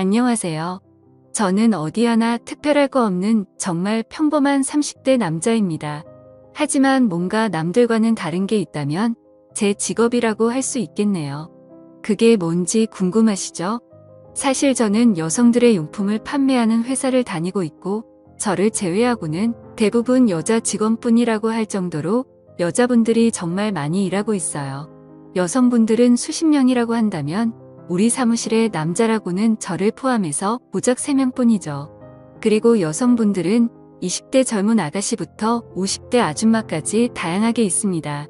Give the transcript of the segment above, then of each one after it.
안녕하세요. 저는 어디 하나 특별할 거 없는 정말 평범한 30대 남자입니다. 하지만 뭔가 남들과는 다른 게 있다면 제 직업이라고 할 수 있겠네요. 그게 뭔지 궁금하시죠? 사실 저는 여성들의 용품을 판매하는 회사를 다니고 있고, 저를 제외하고는 대부분 여자 직원뿐이라고 할 정도로 여자분들이 정말 많이 일하고 있어요. 여성분들은 수십 명이라고 한다면 우리 사무실의 남자라고는 저를 포함해서 고작 3명뿐이죠. 그리고 여성분들은 20대 젊은 아가씨부터 50대 아줌마까지 다양하게 있습니다.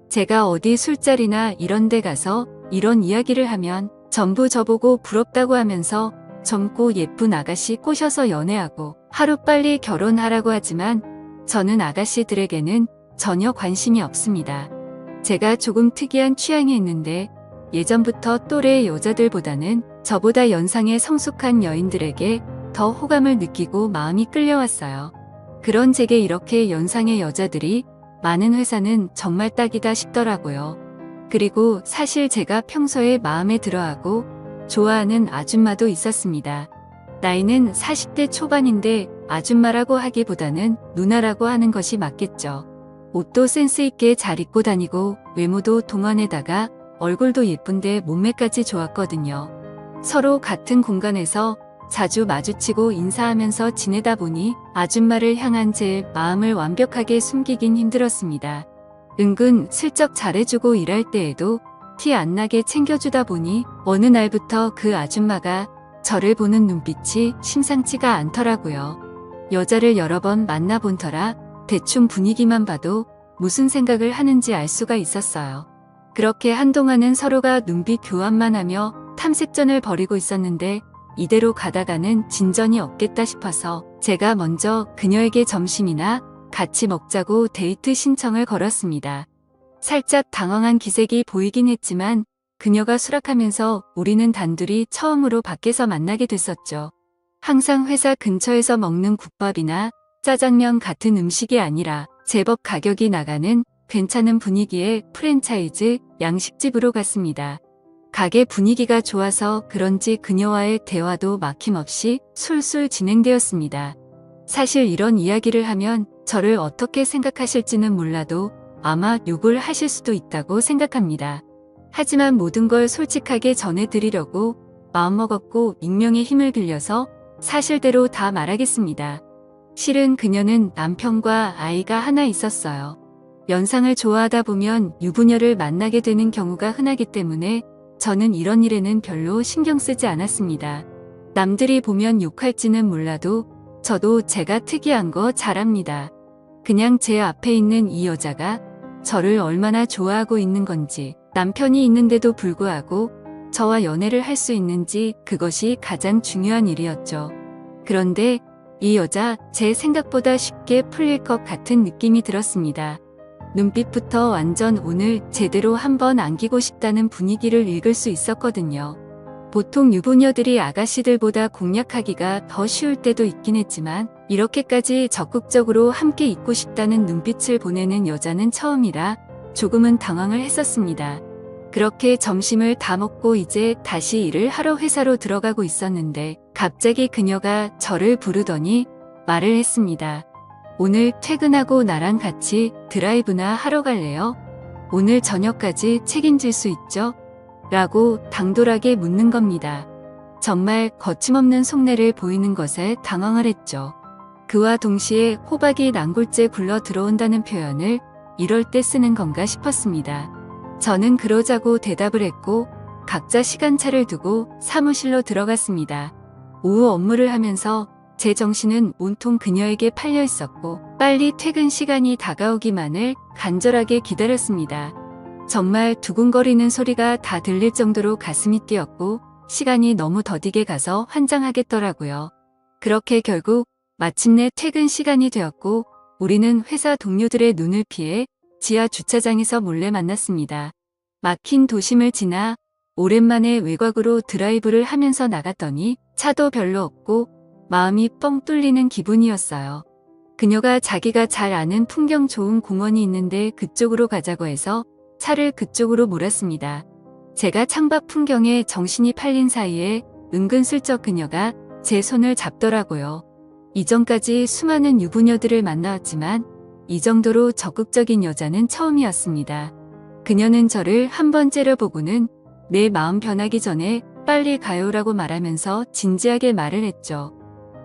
제가 어디 술자리나 이런 데 가서 이런 이야기를 하면 전부 저보고 부럽다고 하면서 젊고 예쁜 아가씨 꼬셔서 연애하고 하루빨리 결혼하라고 하지만 저는 아가씨들에게는 전혀 관심이 없습니다. 제가 조금 특이한 취향이 있는데 예전부터 또래 여자들보다는 저보다 연상의 성숙한 여인들에게 더 호감을 느끼고 마음이 끌려왔어요. 그런 제게 이렇게 연상의 여자들이 많은 회사는 정말 딱이다 싶더라고요. 그리고 사실 제가 평소에 마음에 들어하고 좋아하는 아줌마도 있었습니다. 나이는 40대 초반인데 아줌마라고 하기보다는 누나라고 하는 것이 맞겠죠. 옷도 센스 있게 잘 입고 다니고 외모도 동안에다가 얼굴도 예쁜데 몸매까지 좋았거든요. 서로 같은 공간에서 자주 마주치고 인사하면서 지내다 보니 아줌마를 향한 제 마음을 완벽하게 숨기긴 힘들었습니다. 은근 슬쩍 잘해주고 일할 때에도 티 안 나게 챙겨주다 보니 어느 날부터 그 아줌마가 저를 보는 눈빛이 심상치가 않더라고요. 여자를 여러 번 만나본 터라 대충 분위기만 봐도 무슨 생각을 하는지 알 수가 있었어요. 그렇게 한동안은 서로가 눈빛 교환만 하며 탐색전을 벌이고 있었는데 이대로 가다가는 진전이 없겠다 싶어서 제가 먼저 그녀에게 점심이나 같이 먹자고 데이트 신청을 걸었습니다. 살짝 당황한 기색이 보이긴 했지만 그녀가 수락하면서 우리는 단둘이 처음으로 밖에서 만나게 됐었죠. 항상 회사 근처에서 먹는 국밥이나 짜장면 같은 음식이 아니라 제법 가격이 나가는 괜찮은 분위기의 프랜차이즈 양식집으로 갔습니다. 가게 분위기가 좋아서 그런지 그녀와의 대화도 막힘없이 술술 진행되었습니다. 사실 이런 이야기를 하면 저를 어떻게 생각하실지는 몰라도 아마 욕을 하실 수도 있다고 생각합니다. 하지만 모든 걸 솔직하게 전해드리려고 마음먹었고 익명의 힘을 빌려서 사실대로 다 말하겠습니다. 실은 그녀는 남편과 아이가 하나 있었어요. 연상을 좋아하다 보면 유부녀를 만나게 되는 경우가 흔하기 때문에 저는 이런 일에는 별로 신경 쓰지 않았습니다. 남들이 보면 욕할지는 몰라도 저도 제가 특이한 거 잘 압니다. 그냥 제 앞에 있는 이 여자가 저를 얼마나 좋아하고 있는 건지, 남편이 있는데도 불구하고 저와 연애를 할 수 있는지 그것이 가장 중요한 일이었죠. 그런데 이 여자 제 생각보다 쉽게 풀릴 것 같은 느낌이 들었습니다. 눈빛부터 완전 오늘 제대로 한번 안기고 싶다는 분위기를 읽을 수 있었거든요. 보통 유부녀들이 아가씨들보다 공략하기가 더 쉬울 때도 있긴 했지만 이렇게까지 적극적으로 함께 있고 싶다는 눈빛을 보내는 여자는 처음이라 조금은 당황을 했었습니다. 그렇게 점심을 다 먹고 이제 다시 일을 하러 회사로 들어가고 있었는데 갑자기 그녀가 저를 부르더니 말을 했습니다. 오늘 퇴근하고 나랑 같이 드라이브나 하러 갈래요? 오늘 저녁까지 책임질 수 있죠? 라고 당돌하게 묻는 겁니다. 정말 거침없는 속내를 보이는 것에 당황을 했죠. 그와 동시에 호박이 난골째 굴러 들어온다는 표현을 이럴 때 쓰는 건가 싶었습니다. 저는 그러자고 대답을 했고 각자 시간차를 두고 사무실로 들어갔습니다. 오후 업무를 하면서 제 정신은 온통 그녀에게 팔려 있었고 빨리 퇴근 시간이 다가오기만을 간절하게 기다렸습니다. 정말 두근거리는 소리가 다 들릴 정도로 가슴이 뛰었고 시간이 너무 더디게 가서 환장하겠더라고요. 그렇게 결국 마침내 퇴근 시간이 되었고 우리는 회사 동료들의 눈을 피해 지하 주차장에서 몰래 만났습니다. 막힌 도심을 지나 오랜만에 외곽으로 드라이브를 하면서 나갔더니 차도 별로 없고 마음이 뻥 뚫리는 기분이었어요. 그녀가 자기가 잘 아는 풍경 좋은 공원이 있는데 그쪽으로 가자고 해서 차를 그쪽으로 몰았습니다. 제가 창밖 풍경에 정신이 팔린 사이에 은근슬쩍 그녀가 제 손을 잡더라고요. 이전까지 수많은 유부녀들을 만나왔지만 이 정도로 적극적인 여자는 처음이었습니다. 그녀는 저를 한번 째려보고는 내 마음 변하기 전에 빨리 가요라고 말하면서 진지하게 말을 했죠.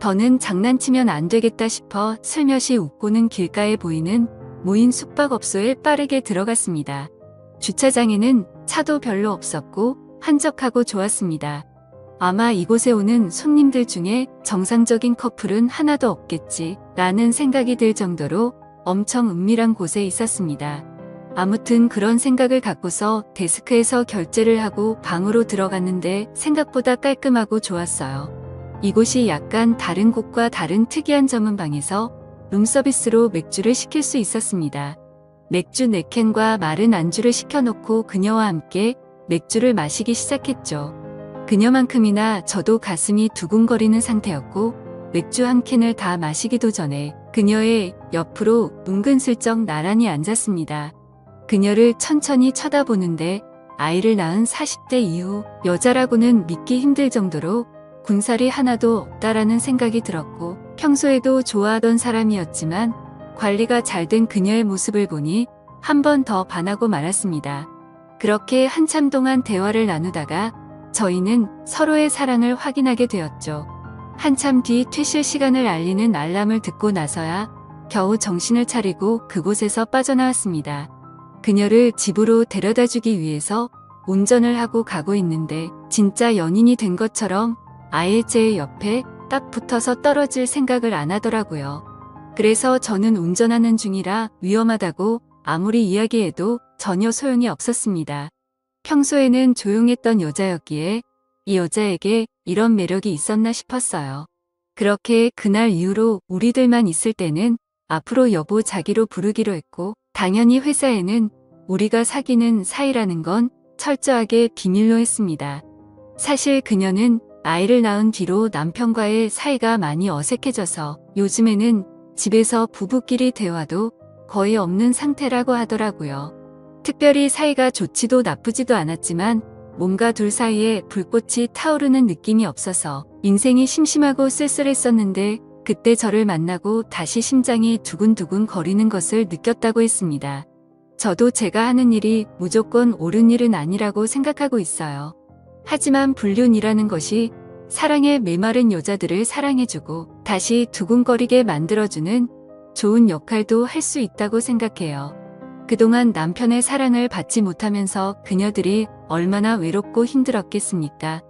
더는 장난치면 안 되겠다 싶어 슬며시 웃고는 길가에 보이는 무인 숙박업소에 빠르게 들어갔습니다. 주차장에는 차도 별로 없었고 한적하고 좋았습니다. 아마 이곳에 오는 손님들 중에 정상적인 커플은 하나도 없겠지 라는 생각이 들 정도로 엄청 은밀한 곳에 있었습니다. 아무튼 그런 생각을 갖고서 데스크에서 결제를 하고 방으로 들어갔는데 생각보다 깔끔하고 좋았어요. 이곳이 약간 다른 곳과 다른 특이한 점은 방에서 룸서비스로 맥주를 시킬 수 있었습니다. 맥주 4캔과 마른 안주를 시켜놓고 그녀와 함께 맥주를 마시기 시작했죠. 그녀만큼이나 저도 가슴이 두근거리는 상태였고 맥주 한 캔을 다 마시기도 전에 그녀의 옆으로 은근슬쩍 나란히 앉았습니다. 그녀를 천천히 쳐다보는데 아이를 낳은 40대 이후 여자라고는 믿기 힘들 정도로 군살이 하나도 없다라는 생각이 들었고 평소에도 좋아하던 사람이었지만 관리가 잘 된 그녀의 모습을 보니 한 번 더 반하고 말았습니다. 그렇게 한참 동안 대화를 나누다가 저희는 서로의 사랑을 확인하게 되었죠. 한참 뒤 퇴실 시간을 알리는 알람을 듣고 나서야 겨우 정신을 차리고 그곳에서 빠져나왔습니다. 그녀를 집으로 데려다 주기 위해서 운전을 하고 가고 있는데 진짜 연인이 된 것처럼 아예 제 옆에 딱 붙어서 떨어질 생각을 안 하더라고요. 그래서 저는 운전하는 중이라 위험하다고 아무리 이야기해도 전혀 소용이 없었습니다. 평소에는 조용했던 여자였기에 이 여자에게 이런 매력이 있었나 싶었어요. 그렇게 그날 이후로 우리들만 있을 때는 앞으로 여보 자기로 부르기로 했고 당연히 회사에는 우리가 사귀는 사이라는 건 철저하게 비밀로 했습니다. 사실 그녀는 아이를 낳은 뒤로 남편과의 사이가 많이 어색해져서 요즘에는 집에서 부부끼리 대화도 거의 없는 상태라고 하더라고요. 특별히 사이가 좋지도 나쁘지도 않았지만 뭔가 둘 사이에 불꽃이 타오르는 느낌이 없어서 인생이 심심하고 쓸쓸했었는데 그때 저를 만나고 다시 심장이 두근두근 거리는 것을 느꼈다고 했습니다. 저도 제가 하는 일이 무조건 옳은 일은 아니라고 생각하고 있어요. 하지만 불륜이라는 것이 사랑에 메마른 여자들을 사랑해주고 다시 두근거리게 만들어주는 좋은 역할도 할 수 있다고 생각해요. 그동안 남편의 사랑을 받지 못하면서 그녀들이 얼마나 외롭고 힘들었겠습니까?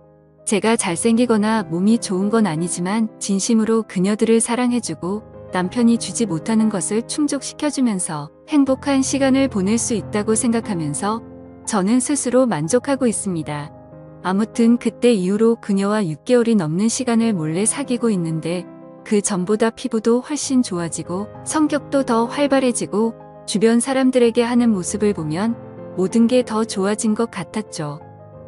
제가 잘생기거나 몸이 좋은 건 아니지만 진심으로 그녀들을 사랑해주고 남편이 주지 못하는 것을 충족시켜주면서 행복한 시간을 보낼 수 있다고 생각하면서 저는 스스로 만족하고 있습니다. 아무튼 그때 이후로 그녀와 6개월이 넘는 시간을 몰래 사귀고 있는데 그 전보다 피부도 훨씬 좋아지고 성격도 더 활발해지고 주변 사람들에게 하는 모습을 보면 모든 게 더 좋아진 것 같았죠.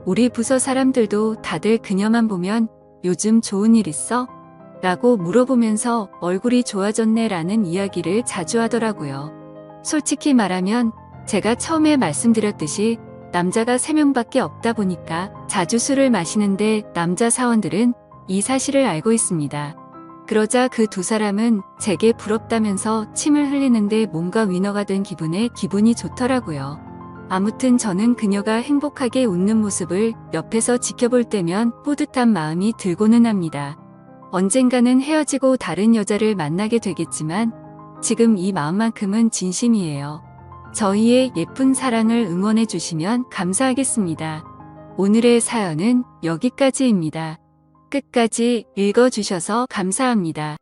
우리 부서 사람들도 다들 그녀만 보면 요즘 좋은 일 있어? 라고 물어보면서 얼굴이 좋아졌네 라는 이야기를 자주 하더라고요. 솔직히 말하면 제가 처음에 말씀드렸듯이 남자가 3명밖에 없다 보니까 자주 술을 마시는데 남자 사원들은 이 사실을 알고 있습니다. 그러자 그 두 사람은 제게 부럽다면서 침을 흘리는데 뭔가 위너가 된 기분에 기분이 좋더라고요. 아무튼 저는 그녀가 행복하게 웃는 모습을 옆에서 지켜볼 때면 뿌듯한 마음이 들고는 합니다. 언젠가는 헤어지고 다른 여자를 만나게 되겠지만 지금 이 마음만큼은 진심이에요. 저희의 예쁜 사랑을 응원해 주시면 감사하겠습니다. 오늘의 사연은 여기까지입니다. 끝까지 읽어주셔서 감사합니다.